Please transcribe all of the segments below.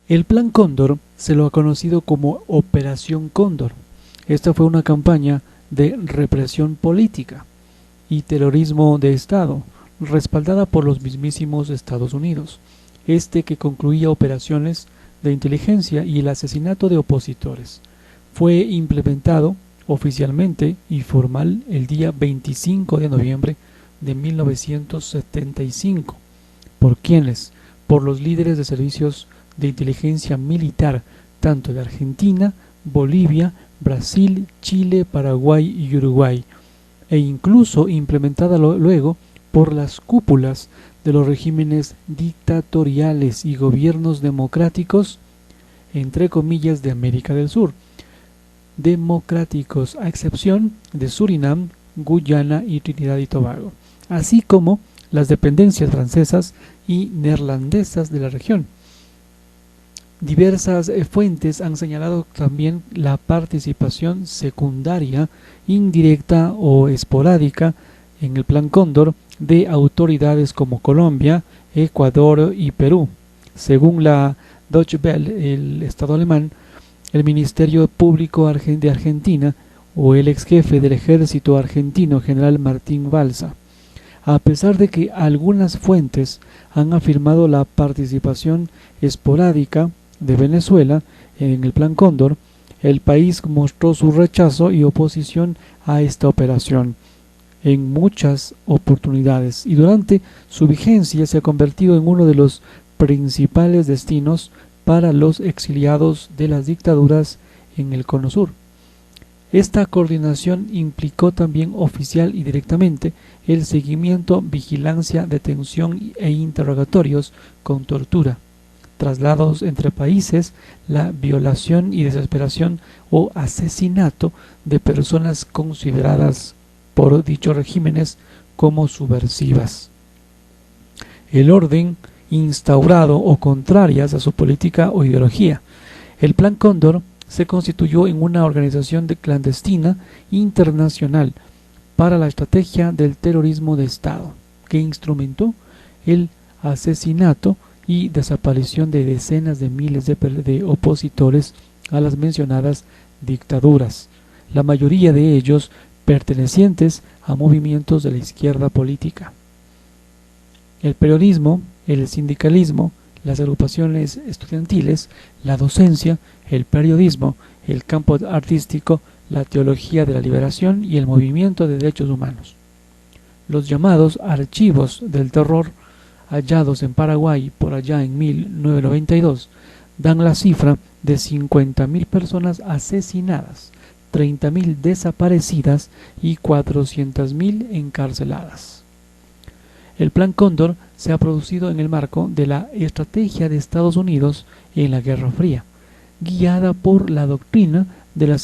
El Plan Cóndor se lo ha conocido como Operación Cóndor. Esta fue una campaña de represión política y terrorismo de Estado, respaldada por los mismísimos Estados Unidos, que concluía operaciones de inteligencia y el asesinato de opositores. Fue implementado oficialmente y formal el día 25 de noviembre de 1975. ¿Por quiénes? Por los líderes de servicios de inteligencia militar, tanto de Argentina, Bolivia, Brasil, Chile, Paraguay y Uruguay, e incluso implementada luego por las cúpulas de los regímenes dictatoriales y gobiernos democráticos, entre comillas, de América del Sur, democráticos a excepción de Surinam, Guyana y Trinidad y Tobago, así como las dependencias francesas y neerlandesas de la región. Diversas fuentes han señalado también la participación secundaria, indirecta o esporádica en el Plan Cóndor de autoridades como Colombia, Ecuador y Perú. Según la Deutsche Welle, el Estado alemán, el Ministerio Público de Argentina o el ex jefe del ejército argentino, general Martín Balsa. A pesar de que algunas fuentes han afirmado la participación esporádica de Venezuela en el Plan Cóndor, el país mostró su rechazo y oposición a esta operación en muchas oportunidades, y durante su vigencia se ha convertido en uno de los principales destinos para los exiliados de las dictaduras en el Cono Sur. Esta coordinación implicó también oficial y directamente el seguimiento, vigilancia, detención e interrogatorios con tortura, traslados entre países, la violación y desesperación o asesinato de personas consideradas por dichos regímenes como subversivas. El orden instaurado o contrarias a su política o ideología. El Plan Cóndor se constituyó en una organización clandestina internacional para la estrategia del terrorismo de Estado, que instrumentó el asesinato y desaparición de decenas de miles de opositores a las mencionadas dictaduras, la mayoría de ellos pertenecientes a movimientos de la izquierda política. El periodismo, el sindicalismo, las agrupaciones estudiantiles, la docencia, el periodismo, el campo artístico, la teología de la liberación y el movimiento de derechos humanos. Los llamados archivos del terror, hallados en Paraguay por allá en 1992, dan la cifra de 50.000 personas asesinadas, 30.000 desaparecidas y 400.000 encarceladas. El Plan Cóndor se ha producido en el marco de la estrategia de Estados Unidos en la Guerra Fría, guiada por la doctrina de la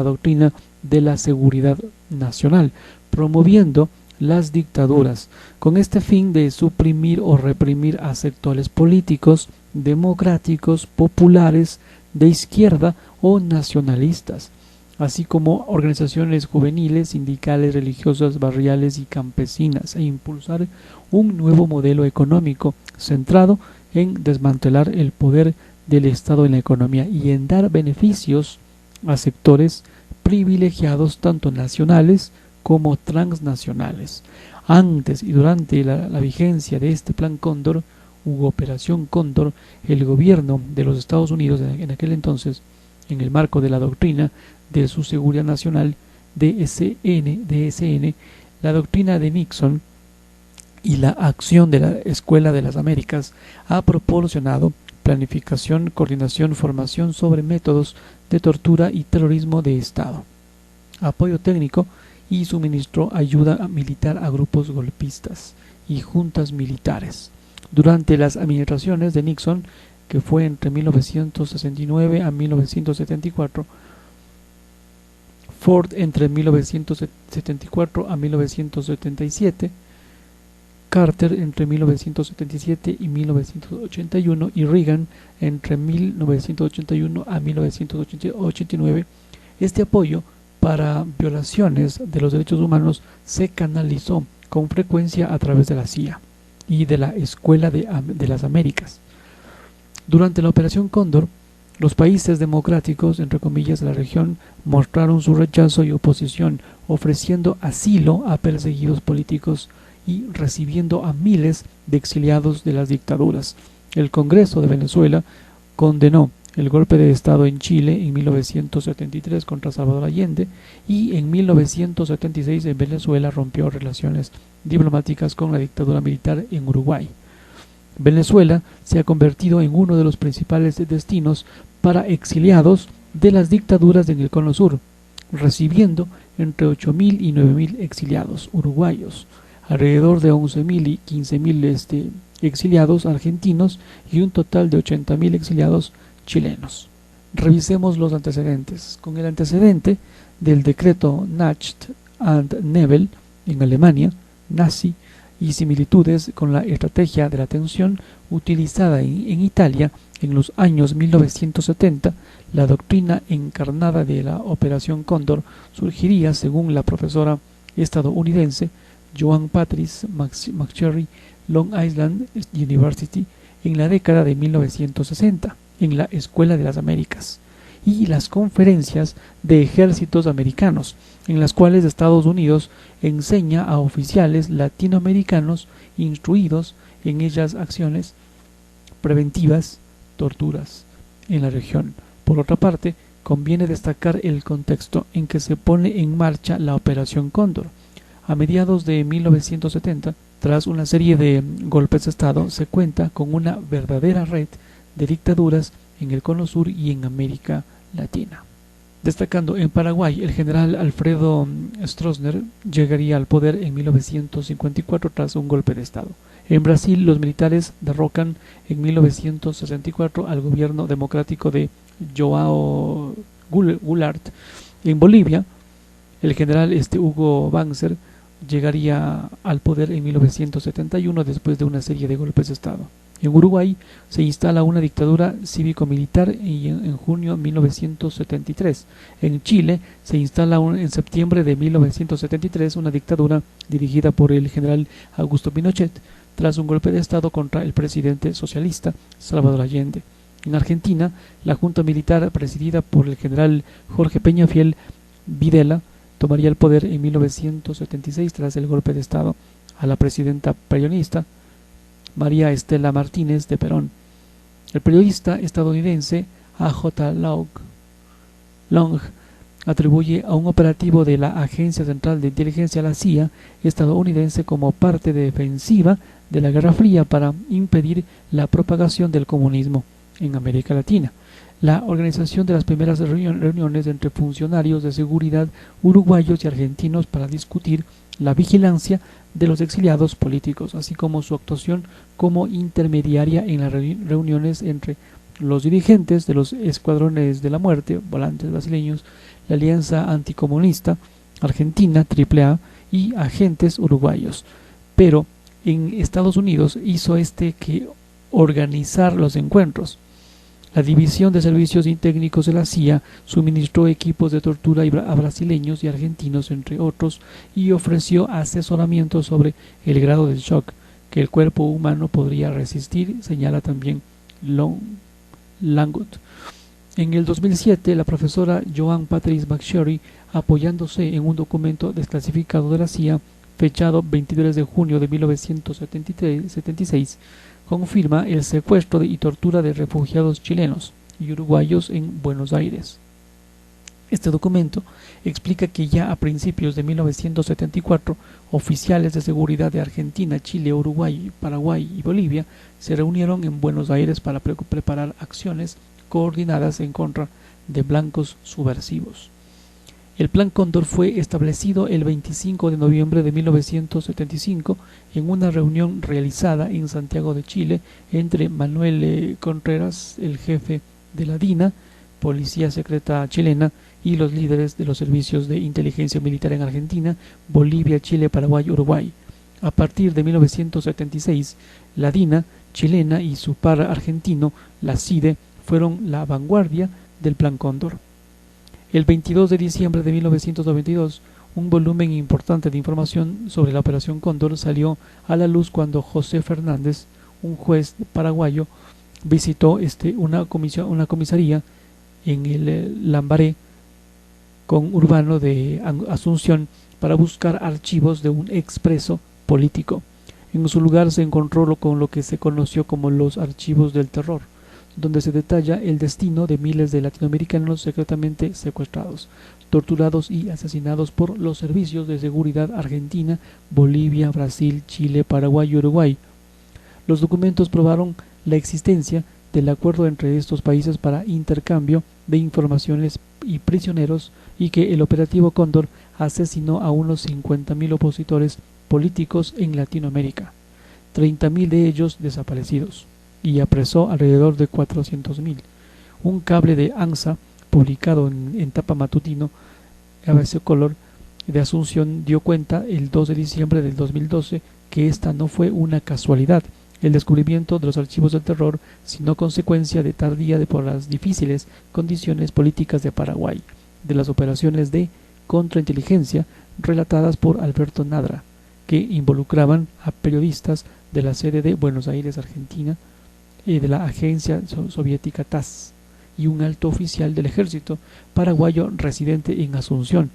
doctrina de la seguridad nacional, promoviendo las dictaduras, con este fin de suprimir o reprimir a sectores políticos, democráticos, populares, de izquierda o nacionalistas, así como organizaciones juveniles, sindicales, religiosas, barriales y campesinas, e impulsar un nuevo modelo económico centrado en desmantelar el poder del Estado en la economía y en dar beneficios a sectores privilegiados tanto nacionales como transnacionales. Antes y durante la vigencia de este Plan Cóndor u Operación Cóndor, el gobierno de los Estados Unidos en aquel entonces, en el marco de la doctrina de su seguridad nacional DSN, la doctrina de Nixon y la acción de la Escuela de las Américas, ha proporcionado planificación, coordinación, formación sobre métodos de tortura y terrorismo de Estado, apoyo técnico y suministró ayuda militar a grupos golpistas y juntas militares. Durante las administraciones de Nixon, que fue entre 1969 a 1974, Ford entre 1974 a 1977, Carter entre 1977 y 1981 y Reagan entre 1981 a 1989. Este apoyo para violaciones de los derechos humanos se canalizó con frecuencia a través de la CIA, y de la Escuela de las Américas. Durante la Operación Cóndor, los países democráticos, entre comillas, de la región mostraron su rechazo y oposición, ofreciendo asilo a perseguidos políticos y recibiendo a miles de exiliados de las dictaduras. El Congreso de Venezuela condenó el golpe de Estado en Chile en 1973 contra Salvador Allende, y en 1976 en Venezuela rompió relaciones diplomáticas con la dictadura militar en Uruguay. Venezuela se ha convertido en uno de los principales destinos para exiliados de las dictaduras en el Cono Sur, recibiendo entre 8.000 y 9.000 exiliados uruguayos, alrededor de 11.000 y 15.000 exiliados argentinos y un total de 80.000 exiliados chilenos. Revisemos los antecedentes. Con el antecedente del decreto Nacht and Nebel en Alemania nazi y similitudes con la estrategia de la tensión utilizada en Italia en los años 1970, la doctrina encarnada de la Operación Cóndor surgiría, según la profesora estadounidense Joan Patrice McSherry, Long Island University, en la década de 1960, en la Escuela de las Américas, y las conferencias de ejércitos americanos, en las cuales Estados Unidos enseña a oficiales latinoamericanos instruidos en ellas acciones preventivas, torturas en la región. Por otra parte, conviene destacar el contexto en que se pone en marcha la Operación Cóndor. A mediados de 1970, tras una serie de golpes de Estado, se cuenta con una verdadera red de dictaduras en el Cono Sur y en América Latina. Destacando en Paraguay, el general Alfredo Stroessner llegaría al poder en 1954 tras un golpe de Estado. En Brasil, los militares derrocan en 1964 al gobierno democrático de João Goulart. En Bolivia, el general Hugo Banzer llegaría al poder en 1971 después de una serie de golpes de Estado. En Uruguay se instala una dictadura cívico-militar en junio de 1973. En Chile se instala en septiembre de 1973 una dictadura dirigida por el general Augusto Pinochet tras un golpe de Estado contra el presidente socialista Salvador Allende. En Argentina, la junta militar presidida por el general Jorge Peñafiel Videla tomaría el poder en 1976 tras el golpe de Estado a la presidenta peronista María Estela Martínez de Perón. El periodista estadounidense A.J. Long atribuye a un operativo de la Agencia Central de Inteligencia, la CIA, estadounidense, como parte defensiva de la Guerra Fría para impedir la propagación del comunismo en América Latina. La organización de las primeras reuniones entre funcionarios de seguridad uruguayos y argentinos para discutir la vigilancia de los exiliados políticos, así como su actuación como intermediaria en las reuniones entre los dirigentes de los escuadrones de la muerte, volantes brasileños, la Alianza Anticomunista Argentina, AAA, y agentes uruguayos. Pero en Estados Unidos hizo que organizar los encuentros. La División de Servicios Técnicos de la CIA suministró equipos de tortura a brasileños y argentinos, entre otros, y ofreció asesoramiento sobre el grado de shock que el cuerpo humano podría resistir, señala también Langut. En el 2007, la profesora Joan Patrice McSherry, apoyándose en un documento desclasificado de la CIA, fechado 23 de junio de 1976, confirma el secuestro y tortura de refugiados chilenos y uruguayos en Buenos Aires. Este documento explica que ya a principios de 1974, oficiales de seguridad de Argentina, Chile, Uruguay, Paraguay y Bolivia se reunieron en Buenos Aires para preparar acciones coordinadas en contra de blancos subversivos. El Plan Cóndor fue establecido el 25 de noviembre de 1975 en una reunión realizada en Santiago de Chile entre Manuel Contreras, el jefe de la DINA, Policía Secreta chilena, y los líderes de los servicios de inteligencia militar en Argentina, Bolivia, Chile, Paraguay y Uruguay. A partir de 1976, la DINA chilena y su par argentino, la CIDE, fueron la vanguardia del Plan Cóndor. El 22 de diciembre de 1992, Un volumen importante de información sobre la Operación Cóndor salió a la luz cuando José Fernández, un juez paraguayo, visitó una comisaría en el Lambaré con Urbano de Asunción para buscar archivos de un expreso político. En su lugar se encontró con lo que se conoció como los archivos del terror, donde se detalla el destino de miles de latinoamericanos secretamente secuestrados, torturados y asesinados por los servicios de seguridad Argentina, Bolivia, Brasil, Chile, Paraguay y Uruguay. Los documentos probaron la existencia del acuerdo entre estos países para intercambio de informaciones y prisioneros, y que el operativo Cóndor asesinó a unos 50.000 opositores políticos en Latinoamérica, 30.000 de ellos desaparecidos, y apresó alrededor de 400.000. Un cable de ANSA publicado en tapa matutino ABC Color de Asunción dio cuenta el 2 de diciembre del 2012 que esta no fue una casualidad, el descubrimiento de los archivos del terror, sino consecuencia de tardía por las difíciles condiciones políticas de Paraguay, de las operaciones de contrainteligencia relatadas por Alberto Nadra, que involucraban a periodistas de la sede de Buenos Aires, Argentina, y de la agencia soviética TASS, y un alto oficial del ejército paraguayo residente en Asunción.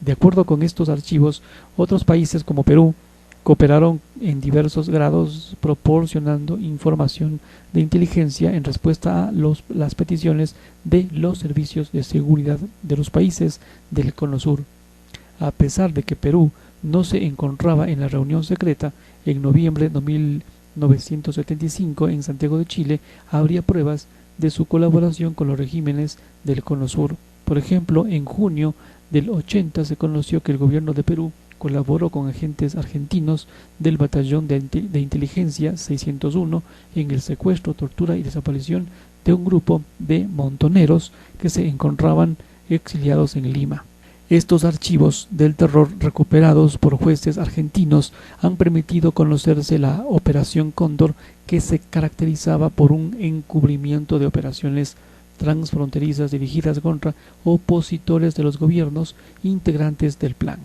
De acuerdo con estos archivos, otros países como Perú cooperaron en diversos grados proporcionando información de inteligencia en respuesta a las peticiones de los servicios de seguridad de los países del Cono Sur. A pesar de que Perú no se encontraba en la reunión secreta, en noviembre de 1975 en Santiago de Chile habría pruebas de su colaboración con los regímenes del Cono Sur. Por ejemplo, en junio del 80 se conoció que el gobierno de Perú colaboró con agentes argentinos del Batallón de Inteligencia 601 en el secuestro, tortura y desaparición de un grupo de montoneros que se encontraban exiliados en Lima. Estos archivos del terror recuperados por jueces argentinos han permitido conocerse la Operación Cóndor, que se caracterizaba por un encubrimiento de operaciones transfronterizas dirigidas contra opositores de los gobiernos integrantes del plan.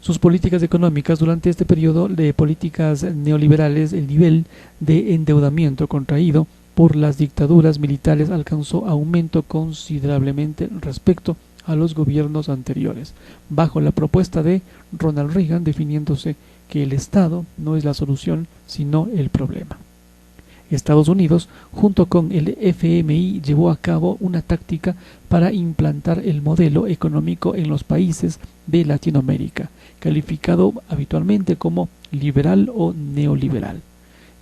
Sus políticas económicas durante este periodo de políticas neoliberales, el nivel de endeudamiento contraído por las dictaduras militares alcanzó aumento considerablemente respecto a los gobiernos anteriores, bajo la propuesta de Ronald Reagan, definiéndose que el Estado no es la solución, sino el problema. Estados Unidos, junto con el FMI, llevó a cabo una táctica para implantar el modelo económico en los países de Latinoamérica, calificado habitualmente como liberal o neoliberal,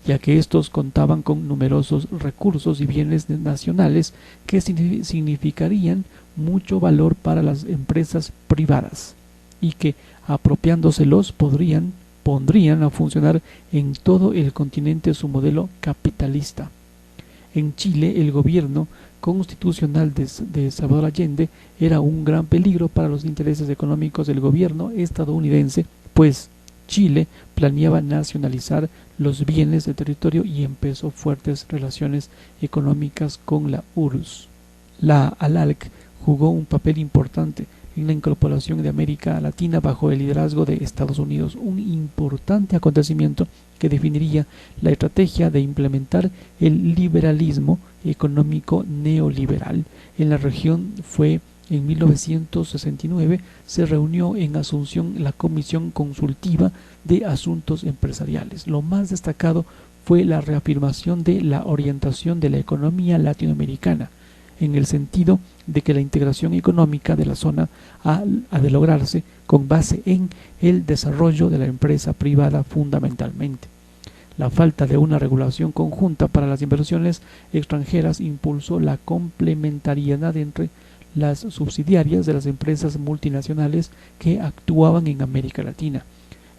ya que estos contaban con numerosos recursos y bienes nacionales que significarían mucho valor para las empresas privadas y que, apropiándoselos, pondrían a funcionar en todo el continente su modelo capitalista. En Chile, el gobierno constitucional de Salvador Allende era un gran peligro para los intereses económicos del gobierno estadounidense, pues Chile planeaba nacionalizar los bienes del territorio y empezó fuertes relaciones económicas con la URSS. La ALALC jugó un papel importante en la incorporación de América Latina bajo el liderazgo de Estados Unidos, un importante acontecimiento que definiría la estrategia de implementar el liberalismo económico neoliberal en la región. Fue en 1969 se reunió en Asunción la Comisión Consultiva de Asuntos Empresariales. Lo más destacado fue la reafirmación de la orientación de la economía latinoamericana, en el sentido de que la integración económica de la zona ha de lograrse con base en el desarrollo de la empresa privada fundamentalmente. La falta de una regulación conjunta para las inversiones extranjeras impulsó la complementariedad entre las subsidiarias de las empresas multinacionales que actuaban en América Latina,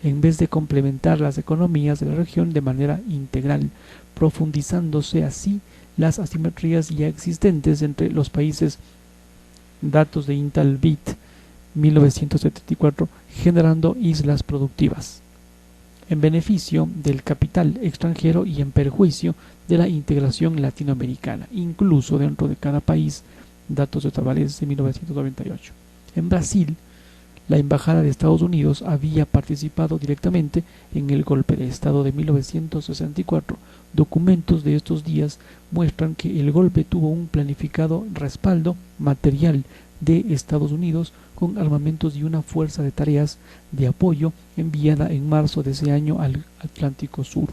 en vez de complementar las economías de la región de manera integral, profundizándose así las asimetrías ya existentes entre los países. Datos de Intalbit 1974, generando islas productivas en beneficio del capital extranjero y en perjuicio de la integración latinoamericana, incluso dentro de cada país. Datos de Tavares de 1998. En Brasil, La Embajada de Estados Unidos había participado directamente en el golpe de Estado de 1964. Documentos de estos días muestran que el golpe tuvo un planificado respaldo material de Estados Unidos con armamentos y una fuerza de tareas de apoyo enviada en marzo de ese año al Atlántico Sur.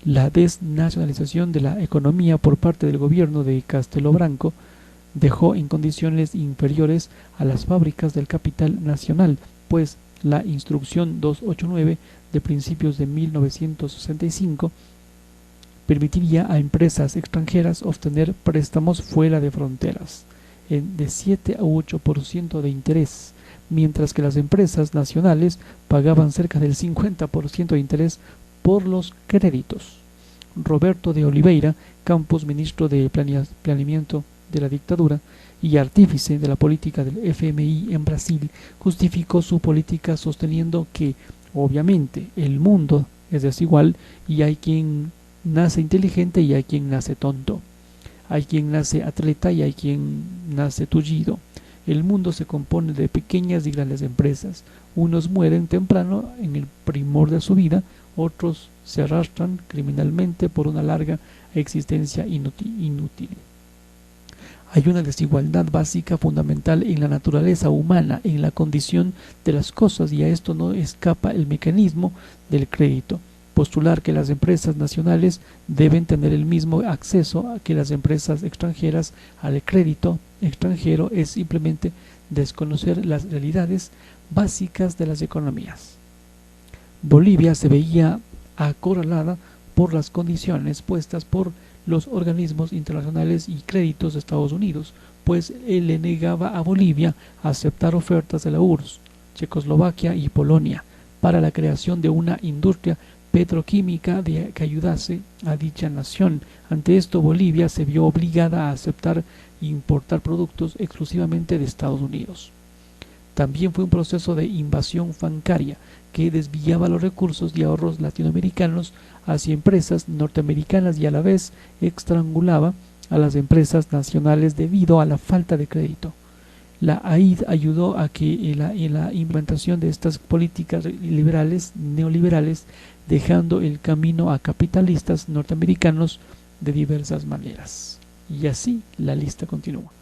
La desnacionalización de la economía por parte del gobierno de Castelo Branco dejó en condiciones inferiores a las fábricas del capital nacional, pues la Instrucción 289 de principios de 1965 permitiría a empresas extranjeras obtener préstamos fuera de fronteras de 7 a 8% de interés, mientras que las empresas nacionales pagaban cerca del 50% de interés por los créditos. Roberto de Oliveira Campos, ministro de Planeamiento de la dictadura y artífice de la política del FMI en Brasil, justificó su política sosteniendo que, obviamente, el mundo es desigual y hay quien nace inteligente y hay quien nace tonto. Hay quien nace atleta y hay quien nace tullido. El mundo se compone de pequeñas y grandes empresas. Unos mueren temprano en el primor de su vida, otros se arrastran criminalmente por una larga existencia inútil. Hay una desigualdad básica fundamental en la naturaleza humana, en la condición de las cosas, y a esto no escapa el mecanismo del crédito. Postular que las empresas nacionales deben tener el mismo acceso que las empresas extranjeras al crédito extranjero es simplemente desconocer las realidades básicas de las economías. Bolivia se veía acorralada por las condiciones puestas por los organismos internacionales y créditos de Estados Unidos, pues él le negaba a Bolivia aceptar ofertas de la URSS, Checoslovaquia y Polonia para la creación de una industria petroquímica que ayudase a dicha nación. Ante esto, Bolivia se vio obligada a aceptar e importar productos exclusivamente de Estados Unidos. También fue un proceso de invasión bancaria que desviaba los recursos y ahorros latinoamericanos hacia empresas norteamericanas y a la vez estrangulaba a las empresas nacionales debido a la falta de crédito. La AID ayudó a que en la implementación de estas políticas neoliberales, dejando el camino a capitalistas norteamericanos de diversas maneras. Y así la lista continúa.